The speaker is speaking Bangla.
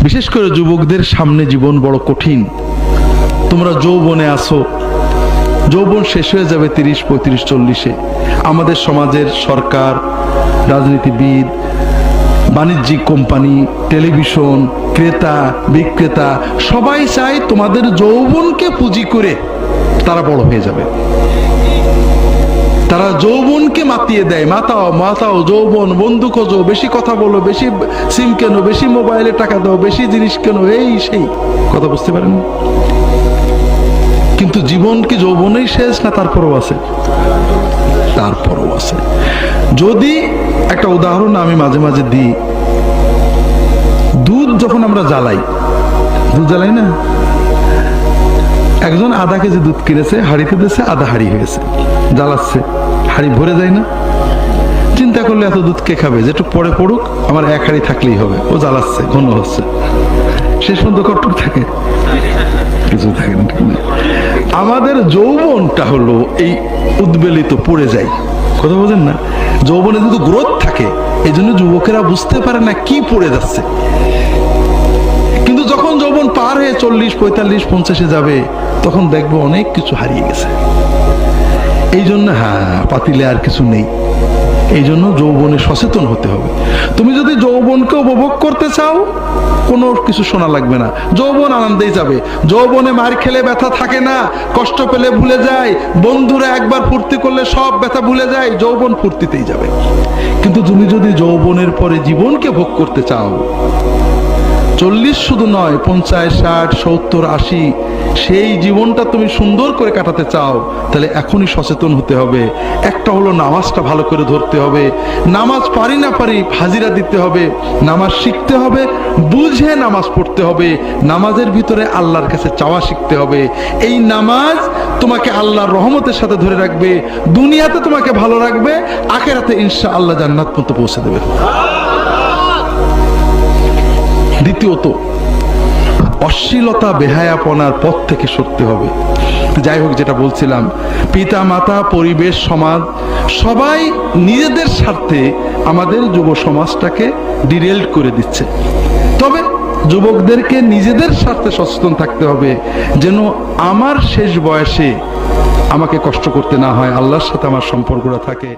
বিশেষ করে যুবকদের সামনে জীবন বড় কঠিন। তোমরা যৌবনে আসো, যৌবন শেষ হয়ে যাবে 30, 35, 40-এ। আমাদের সমাজের সরকার, রাজনীতিবিদ, বাণিজ্যিক কোম্পানি, টেলিভিশন, ক্রেতা বিক্রেতা সবাই চায় তোমাদের যৌবনকে পুঁজি করে তারা বড় হয়ে যাবে। তারা যৌবনকে মাতিয়ে দেয়, মাতাও মাতাও যৌবন, বন্ধু খোঁজো, বেশি কথা বলো, বেশি সিম কেনো, বেশি মোবাইলে টাকা দাও, বেশি জিনিস কেনো, এই সেই কথা বুঝতে পারেন। কিন্তু জীবন কি যৌবনেই শেষ না তারপরও আছে? তারপরও আছে। যদি একটা উদাহরণ আমি মাঝে মাঝে দিই, দুধ যখন আমরা জ্বালাই, দুধ জ্বালাই না, একজন আধা কেজি দুধ কিনেছে, হাঁড়িতে দিয়েছে, আধা হাঁড়ি হয়েছে, জ্বালাচ্ছে, হাঁড়ি ভরে যায় না? চিন্তা করলে এত দুধ কে খাবে, যেটুক পরে পড়ুক, আমার এক হাঁড়ি থাকলেই হবে। ও জ্বালাচ্ছে, ঘন হচ্ছে, শেষ পর্যন্ত কটুক থাকে, কিছু থাকে না। আমাদের যৌবনটা হলো এই উদ্বেলিত, পড়ে যায়, কথা বোঝেন না? যৌবনে কিন্তু গ্রোথ থাকে, এই জন্য যুবকেরা বুঝতে পারে না কি পড়ে যাচ্ছে। কিন্তু যখন যৌবন পার হয়ে 40, 45, 50-এ যাবে, তখন দেখবো অনেক কিছু হারিয়ে গেছে। এই জন্য পাতিলে আর কিছু নেই। এই জন্য যৌবনে সচেতন হতে হবে। তুমি যদি যৌবনকে উপভোগ করতে চাও, কোনো কিছু শোনা লাগবে না, যৌবন আনন্দেই যাবে। যৌবনে মার খেলে ব্যথা থাকে না, কষ্ট পেলে ভুলে যায়, বন্ধুরা একবার ফুর্তি করলে সব ব্যথা ভুলে যায়, যৌবন ফুর্তিতেই যাবে। কিন্তু তুমি যদি যৌবনের পরে জীবনকে ভোগ করতে চাও, 40 শুধু নয়, 50, 60, 70, 80 সেই জীবনটা তুমি সুন্দর করে কাটাতে চাও, তাহলে এখনই সচেতন হতে হবে। একটা হলো নামাজটা ভালো করে ধরতে হবে। নামাজ পারি না পারি হাজিরা দিতে হবে, নামাজ শিখতে হবে, বুঝে নামাজ পড়তে হবে, নামাজের ভিতরে আল্লাহর কাছে চাওয়া শিখতে হবে। এই নামাজ তোমাকে আল্লাহর রহমতের সাথে ধরে রাখবে, দুনিয়াতে তোমাকে ভালো রাখবে, আখিরাতে ইনশাআল্লাহ জান্নাত পর্যন্ত পৌঁছে দেবে। দ্বিতীয়ত, অশ্লীলতা বেহায়াপনার পথ থেকে সরতে হবে। যাই হোক, যেটা বলছিলাম, পিতা মাতা, পরিবেশ, সমাজ সবাই নিজেদের স্বার্থে আমাদের যুব সমাজটাকে ডিরেল্ট করে দিচ্ছে। তবে যুবকদেরকে নিজেদের স্বার্থে সচেতন থাকতে হবে, যেন আমার শেষ বয়সে আমাকে কষ্ট করতে না হয়, আল্লাহর সাথে আমার সম্পর্কটা থাকে।